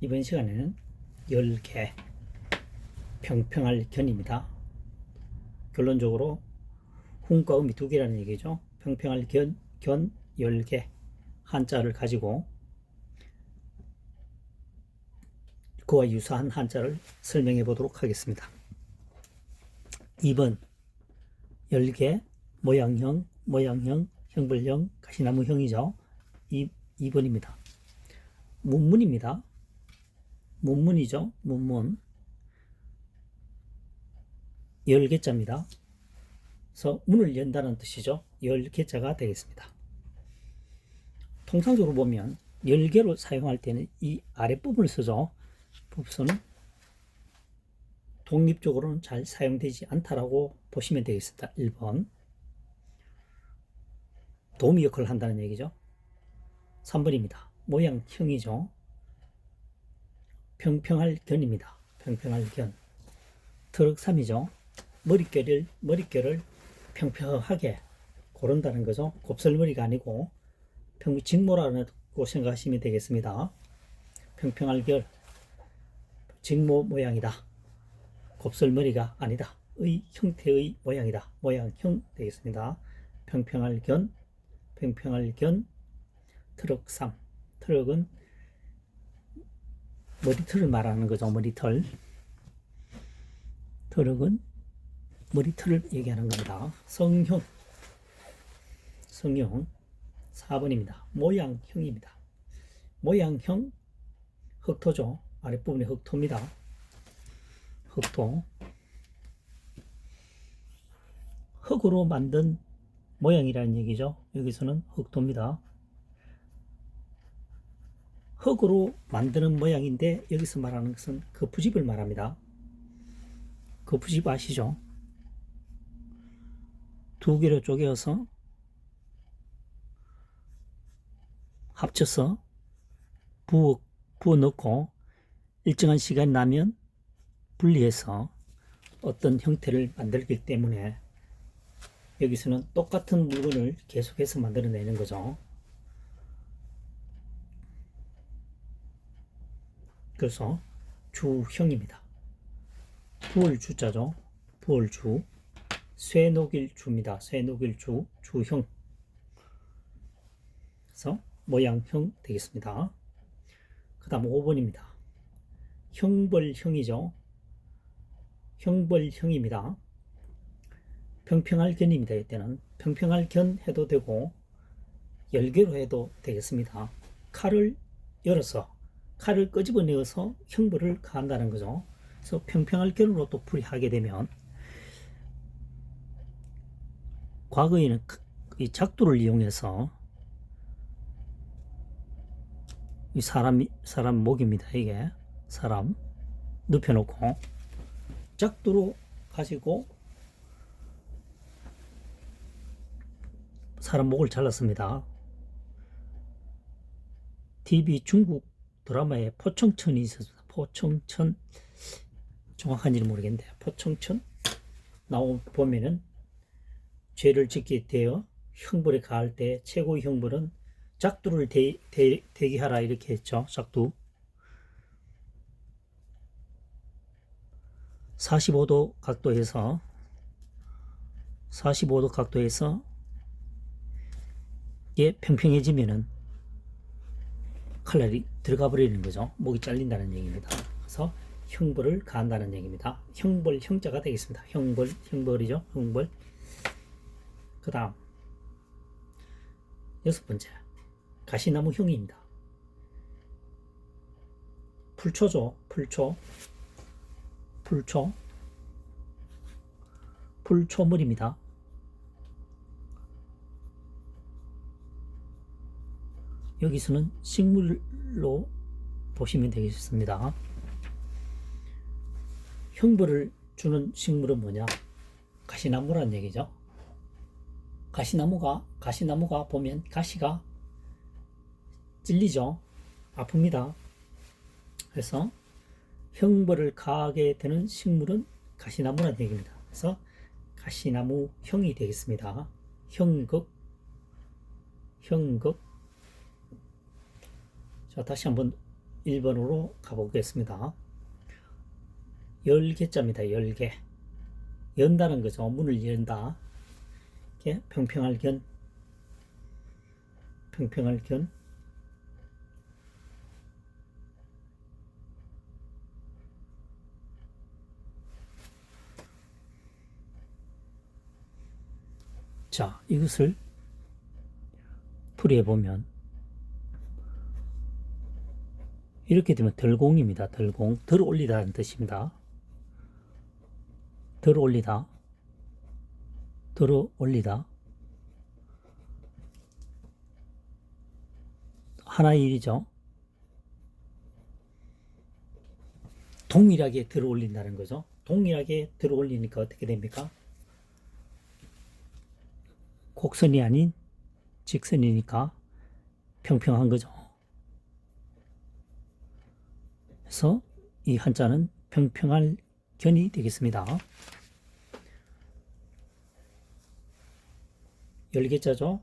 이번 시간에는 열개 평평할 견입니다. 결론적으로 훈과 음이 두 개라는 얘기죠. 평평할 견 열개 한자를 가지고 그와 유사한 한자를 설명해 보도록 하겠습니다. 2번 열개 모양형, 형벌형, 가시나무형이죠. 2번입니다. 문문입니다. 문문이죠. 문문. 열개자입니다. 그래서 문을 연다는 뜻이죠. 열개자가 되겠습니다. 통상적으로 보면 열개로 사용할 때는 이 아랫부분을 쓰죠. 부분은 독립적으로는 잘 사용되지 않다라고 보시면 되겠습니다. 1번. 도미 역할을 한다는 얘기죠. 3번입니다. 모양형이죠. 평평할 견입니다. 평평할 견. 트럭3이죠. 머릿결을 평평하게 고른다는 거죠. 곱슬머리가 아니고 직모라고 생각하시면 되겠습니다. 평평할 결, 직모 모양이다. 곱슬머리가 아니다. 의 형태의 모양이다. 모양형 되겠습니다. 평평할 견, 트럭3. 트럭은 머리털을 말하는 거죠. 머리털. 트럭은 머리털을 얘기하는 겁니다. 성형 4번입니다. 모양형입니다. 모양형 흑토죠. 아랫부분이 흑토입니다. 흑토. 흙으로 만든 모양이라는 얘기죠. 여기서는 흑토입니다. 흙으로 만드는 모양인데 여기서 말하는 것은 거푸집을 말합니다. 거푸집 아시죠? 두 개로 쪼개어서 합쳐서 부어 넣고 일정한 시간이 나면 분리해서 어떤 형태를 만들기 때문에 여기서는 똑같은 물건을 계속해서 만들어내는 거죠. 그래서 주형입니다. 부을주자죠. 부을주. 쇠녹일주입니다. 쇠녹일주, 주형. 그래서 모양형 되겠습니다. 그 다음 5번입니다. 형벌형이죠. 형벌형입니다. 평평할 견입니다. 이때는 평평할 견 해도 되고 열개로 해도 되겠습니다. 칼을 열어서 칼을 끄집어내어서 형벌을 가한다는 거죠. 그래서 평평할 견으로 또 풀이하게 되면 과거에는 이 작두를 이용해서 이 사람 목입니다. 이게 사람 눕혀놓고 작두로 가지고 사람 목을 잘랐습니다. TV 중국 드라마에 포청천이 있었습니다. 포청천 정확한지는 모르겠는데 포청천 보면은 죄를 짓게 되어 형벌에 가할 때 최고의 형벌은 작두를 대기하라 이렇게 했죠. 작두 45도 각도에서 평평해지면은 칼날이 들어가 버리는 거죠. 목이 잘린다는 얘기입니다. 그래서 형벌을 가한다는 얘기입니다. 형벌 형자가 되겠습니다. 형벌이죠. 형벌. 그 다음 6번째 가시나무형입니다. 풀초죠. 풀초물입니다. 여기서는 식물로 보시면 되겠습니다. 형벌을 주는 식물은 뭐냐? 가시나무란 얘기죠. 가시나무가 보면 가시가 찔리죠. 아픕니다. 그래서 형벌을 가하게 되는 식물은 가시나무란 얘기입니다. 그래서 가시나무형이 되겠습니다. 형극. 자, 다시 한번 1번으로 가보겠습니다. 열개자입니다. 열개. 연다는 거죠. 문을 연다. 이렇게 평평할 견. 평평할 견. 자, 이것을 풀이해 보면 이렇게 되면 덜공입니다. 덜공. 덜 올리다는 뜻입니다. 덜 올리다. 덜어 올리다. 하나의 일이죠. 동일하게 들어 올린다는 거죠. 동일하게 들어 올리니까 어떻게 됩니까? 곡선이 아닌 직선이니까 평평한 거죠. 그래서 이 한자는 평평할 견이 되겠습니다. 열개자죠.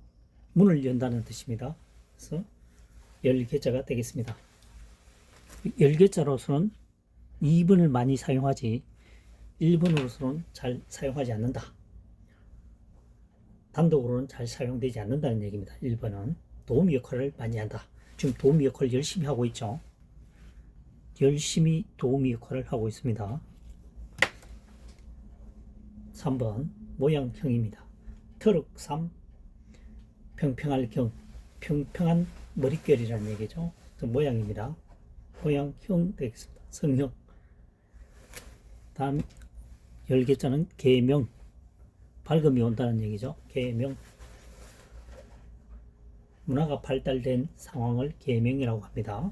문을 연다는 뜻입니다. 그래서 열개자가 되겠습니다. 열개자로서는 2번을 많이 사용하지 1번으로서는 잘 사용하지 않는다. 단독으로는 잘 사용되지 않는다는 얘기입니다. 1번은 도우미 역할을 많이 한다. 지금 도우미 역할을 열심히 하고 있죠. 열심히 도우미 역할을 하고 있습니다. 3번 모양형입니다. 터럭삼 평평할 경, 평평한 머릿결이라는 얘기죠. 그 모양입니다. 모양형 되겠습니다. 성형. 다음 열개자는 계명, 밝음이 온다는 얘기죠. 계명. 문화가 발달된 상황을 계명이라고 합니다.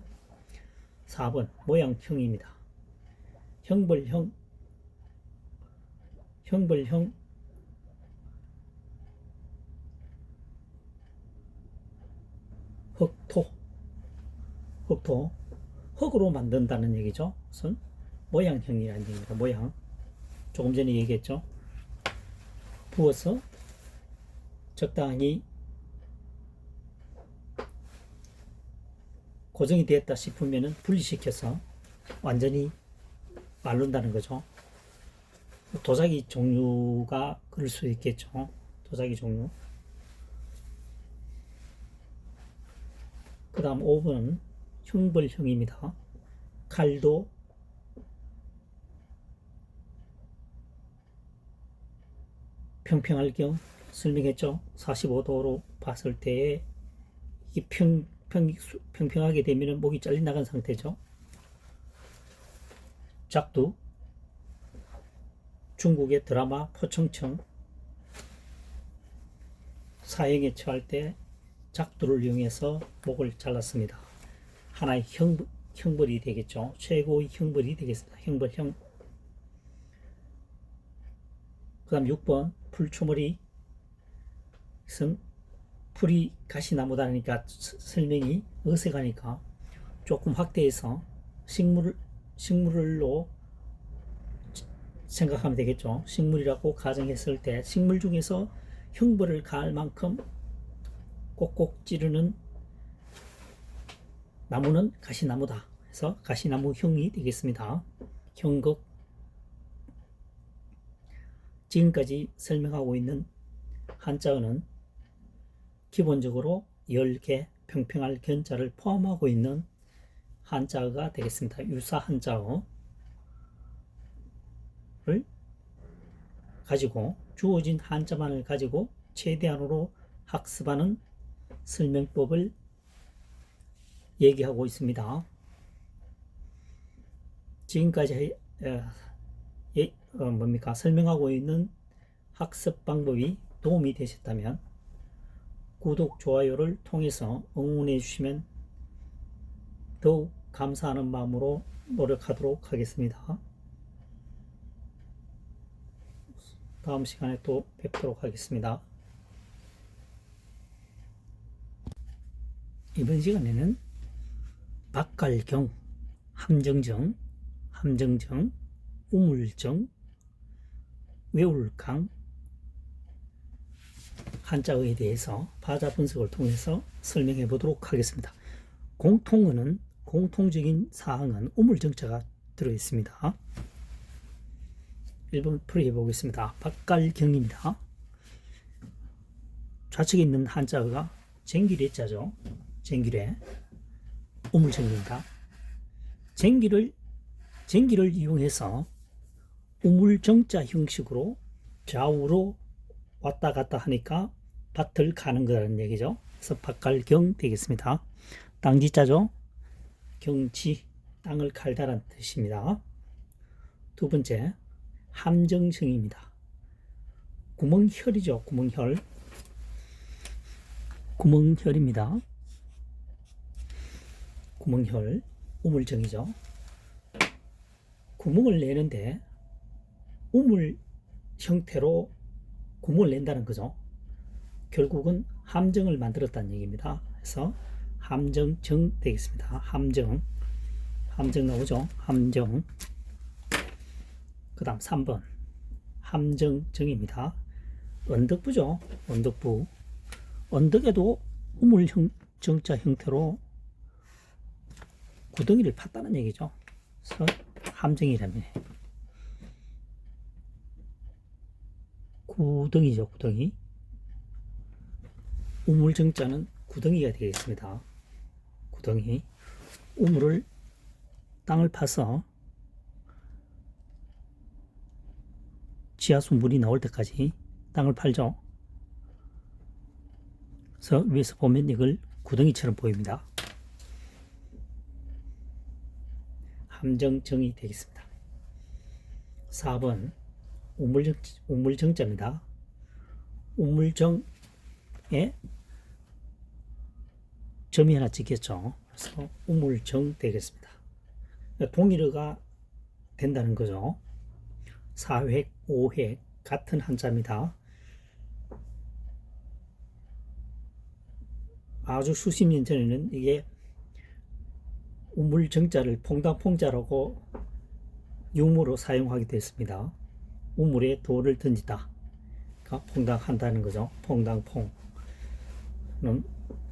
4번 모양형입니다. 형벌형, 형벌형. 흑토, 흑토, 흙으로 만든다는 얘기죠. 무슨 모양형이라는 얘기입니다. 모양. 조금 전에 얘기했죠. 부어서 적당히 고정이 되었다 싶으면 분리시켜서 완전히 마른다는 거죠. 도자기 종류가 그럴 수 있겠죠. 도자기 종류. 그 다음 5번은 형벌형입니다. 칼도 평평할 경우 설명했죠. 45도로 봤을 때에 이게 평평하게 되면 목이 잘려 나간 상태죠. 작두, 중국의 드라마 포청청 사형에 처할 때 작두를 이용해서 목을 잘랐습니다. 하나의 형벌이 되겠죠. 최고의 형벌이 되겠습니다. 형벌형. 그 다음 6번 풀초머리. 이것은 풀이 가시나무다니까 설명이 어색하니까 조금 확대해서 식물로 생각하면 되겠죠. 식물이라고 가정했을 때 식물 중에서 형벌을 가할 만큼 꼭꼭 찌르는 나무는 가시나무다. 그래서 가시나무형이 되겠습니다. 형극. 지금까지 설명하고 있는 한자어는 기본적으로 10개 평평할 견자를 포함하고 있는 한자어가 되겠습니다. 유사 한자어를 가지고 주어진 한자만을 가지고 최대한으로 학습하는 설명법을 얘기하고 있습니다. 지금까지 설명하고 있는 학습 방법이 도움이 되셨다면 구독, 좋아요를 통해서 응원해 주시면 더욱 감사하는 마음으로 노력하도록 하겠습니다. 다음 시간에 또 뵙도록 하겠습니다. 이번 시간에는 박갈경, 함정정, 우물정, 외울강 한자어에 대해서 바자 분석을 통해서 설명해 보도록 하겠습니다. 공통어는 공통적인 사항은 우물정자가 들어있습니다. 1번 풀이해 보겠습니다. 박갈경입니다. 좌측에 있는 한자가 쟁기래자죠. 쟁기래. 우물정입니다. 쟁기를 이용해서 우물정자 형식으로 좌우로 왔다 갔다 하니까 밭을 가는 거라는 얘기죠. 그래서 박갈경 되겠습니다. 땅지자죠. 경지, 땅을 갈다라는 뜻입니다. 두 번째, 함정성입니다. 구멍혈이죠. 구멍혈입니다. 구멍혈, 우물정이죠. 구멍을 내는데 우물 형태로 구멍을 낸다는 거죠. 결국은 함정을 만들었다는 얘기입니다. 그래서 함정정 되겠습니다. 함정 나오죠. 함정. 그 다음 3번 함정정입니다. 언덕부죠. 언덕부. 언덕에도 우물정자 형태로 구덩이를 팠다는 얘기죠. 그래서 함정이라면 구덩이죠. 구덩이. 우물정자는 구덩이가 되겠습니다. 구덩이. 우물을 땅을 파서 지하수 물이 나올 때까지 땅을 팔죠. 그래서 위에서 보면 이걸 구덩이처럼 보입니다. 함정정이 되겠습니다. 4번 우물정자입니다. 우물정에 점이 하나 찍혔죠. 그래서 우물정 되겠습니다. 동일어가 된다는 거죠. 4획, 5획 같은 한자입니다. 아주 수십 년 전에는 이게 우물정자를 퐁당퐁자라고 유무로 사용하기도 했습니다. 우물에 돌을 던지다. 퐁당한다는 거죠. 퐁당퐁은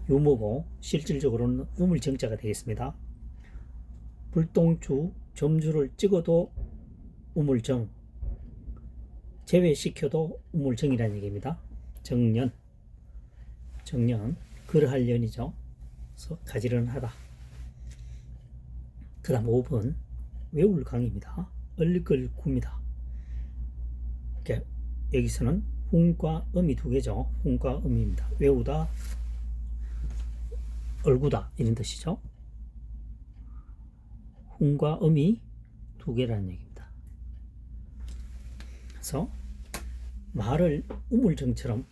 유무고 실질적으로는 우물정자가 되겠습니다. 불똥주, 점주를 찍어도 우물정, 제외시켜도 우물정이라는 얘기입니다. 정년, 그러할 년이죠. 그래서 가지런하다. 그 다음 5번 외울강입니다. 얼걸구입니다. 여기서는 훈과 음이 두 개죠. 훈과 음입니다. 외우다, 얼구다 이런 뜻이죠. 훈과 음이 두 개라는 얘기입니다. 그래서 말을 우물정처럼,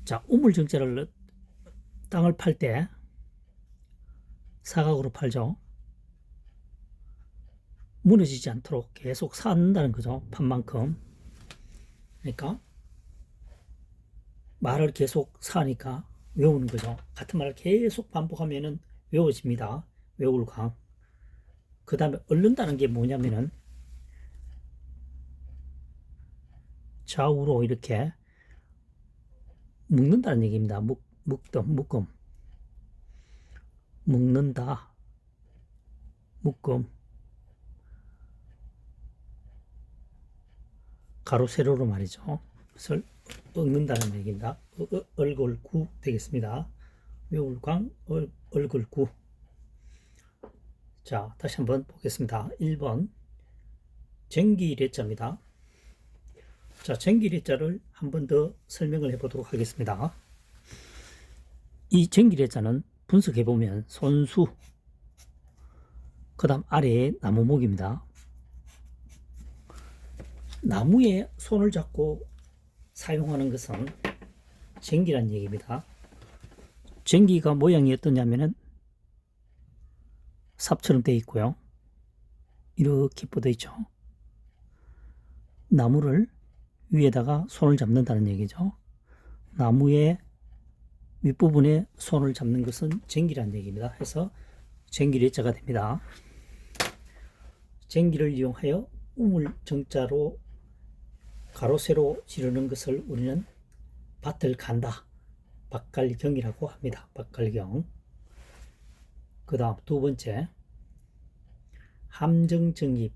자, 우물정자를 땅을 팔 때 사각으로 팔죠. 무너지지 않도록 계속 쌓는다는 거죠. 판 만큼. 그러니까 말을 계속 쌓으니까 외우는 거죠. 같은 말을 계속 반복하면은 외워집니다. 외울강. 그 다음에 얼른다는 게 뭐냐면은 좌우로 이렇게 묶는다는 얘기입니다. 묶음. 묶는다. 묶음. 가로 세로로 말이죠. 그래서 얽는다는 얘기입니다. 얼걸구 되겠습니다. 외울광 얼걸구. 자, 다시 한번 보겠습니다. 1번 쟁기래자입니다. 자, 쟁기래자를 한 번 더 설명을 해보도록 하겠습니다. 이 쟁기래자는 분석해보면 손수, 그 다음 아래에 나무목입니다. 나무에 손을 잡고 사용하는 것은 쟁기란 얘기입니다. 쟁기가 모양이 어떠냐면은 삽처럼 되어 있고요. 이렇게 뻗어 있죠. 나무를 위에다가 손을 잡는다는 얘기죠. 나무의 윗부분에 손을 잡는 것은 쟁기란 얘기입니다. 해서 쟁기래자가 됩니다. 쟁기를 이용하여 우물정자로 가로 세로 지르는 것을 우리는 밭을 간다, 박갈경이라고 합니다. 박갈경. 그 다음 두 번째, 함정정이죠.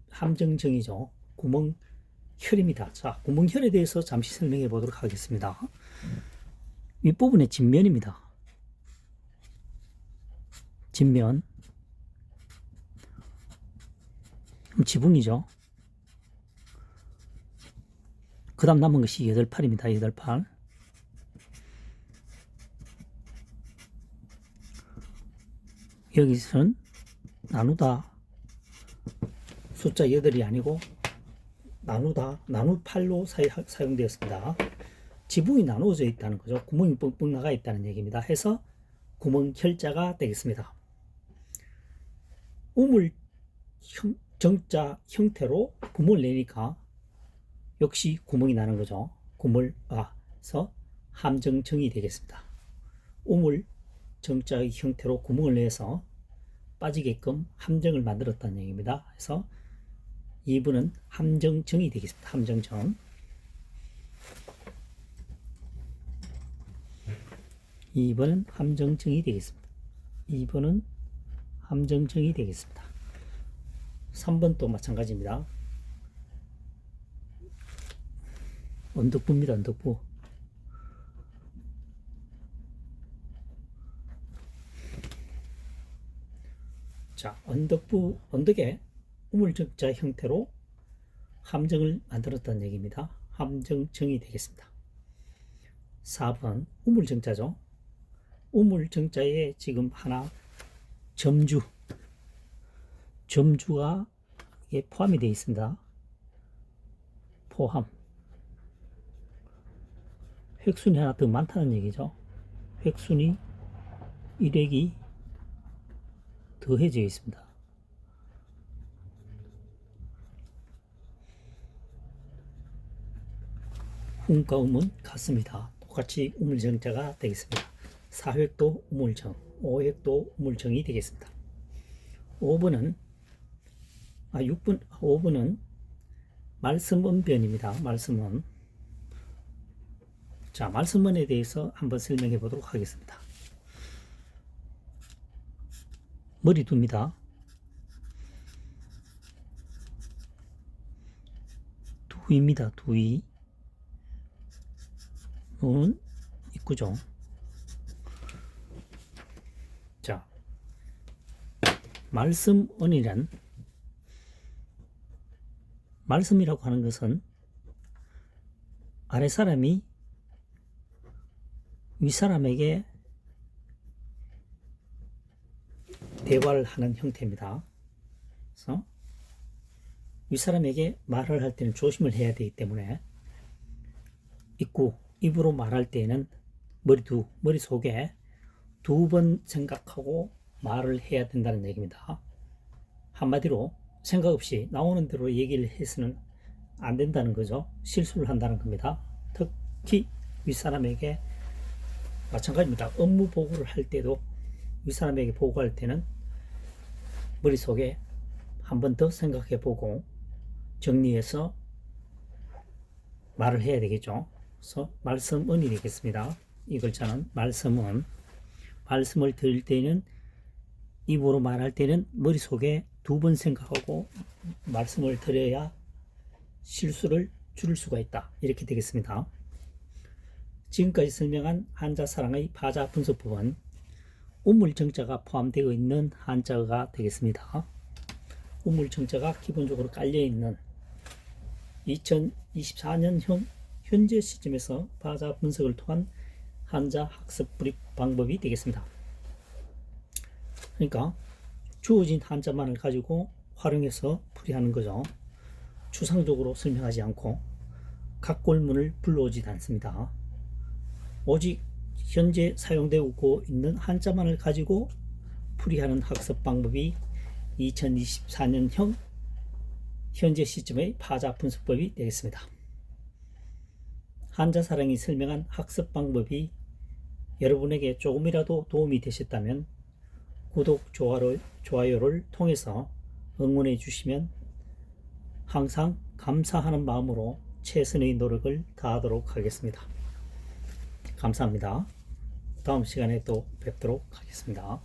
구멍혈입니다. 자, 구멍혈에 대해서 잠시 설명해 보도록 하겠습니다. 윗부분의 진면입니다. 진면, 지붕이죠. 그 다음 남은 것이 여덟팔입니다. 여덟팔. 여기서는 나누다, 숫자 8이 아니고 나누다, 나누8로 사용되었습니다. 지붕이 나누어져 있다는 거죠. 구멍이 뻥뻥 나가 있다는 얘기입니다. 해서 구멍혈자가 되겠습니다. 우물 정자 형태로 구멍을 내니까 역시 구멍이 나는 거죠. 구멍을 서 함정정이 되겠습니다. 우물 정자의 형태로 구멍을 내서 빠지게끔 함정을 만들었다는 얘기입니다. 그래서 2번은 함정정이 되겠습니다. 함정정. 2번은 함정정이 되겠습니다. 2번은 함정정이 되겠습니다. 3번도 마찬가지입니다. 언덕부입니다. 언덕부. 자, 언덕에 우물정자 형태로 함정을 만들었다는 얘기입니다. 함정정이 되겠습니다. 4번 우물정자죠. 우물정자에 지금 하나 점주가 포함이 되어 있습니다. 포함. 획순이 하나 더 많다는 얘기죠. 획순이 1획이 더해져 있습니다. hum과 um은 같습니다. 똑같이 우물정자가 되겠습니다. 4획도 우물정, 5획도 우물정이 되겠습니다. 5번은 말씀언변입니다. 말씀언. 자, 말씀언에 대해서 한번 설명해 보도록 하겠습니다. 머리두입니다. 두입니다. 두이. 눈은 입구죠. 자, 말씀언이란, 말씀이라고 하는 것은 아래 사람이 윗 사람에게 대화를 하는 형태입니다. 그래서 윗 사람에게 말을 할 때는 조심을 해야 되기 때문에 입으로 말할 때는 머릿속에 2번 생각하고 말을 해야 된다는 얘기입니다. 한마디로 생각 없이 나오는 대로 얘기를 해서는 안 된다는 거죠. 실수를 한다는 겁니다. 특히 윗사람에게 마찬가지입니다. 업무 보고를 할 때도 윗사람에게 보고할 때는 머릿속에 한 번 더 생각해 보고 정리해서 말을 해야 되겠죠. 그래서 말씀언이 되겠습니다. 이 글자는 말씀언. 말씀을 들을 때는, 입으로 말할 때는 머릿속에 2번 생각하고 말씀을 드려야 실수를 줄일 수가 있다. 이렇게 되겠습니다. 지금까지 설명한 한자사랑의 파자 분석법은 우물정자가 포함되어 있는 한자어가 되겠습니다. 우물정자가 기본적으로 깔려있는 2024년형 현재 시점에서 파자 분석을 통한 한자 학습 불입 방법이 되겠습니다. 그러니까 주어진 한자만을 가지고 활용해서 풀이하는 거죠. 추상적으로 설명하지 않고 각골문을 불러오지 않습니다. 오직 현재 사용되고 있는 한자만을 가지고 풀이하는 학습 방법이 2024년형 현재 시점의 파자 분석법이 되겠습니다. 한자사랑이 설명한 학습 방법이 여러분에게 조금이라도 도움이 되셨다면 구독, 좋아요를 통해서 응원해 주시면 항상 감사하는 마음으로 최선의 노력을 다하도록 하겠습니다. 감사합니다. 다음 시간에 또 뵙도록 하겠습니다.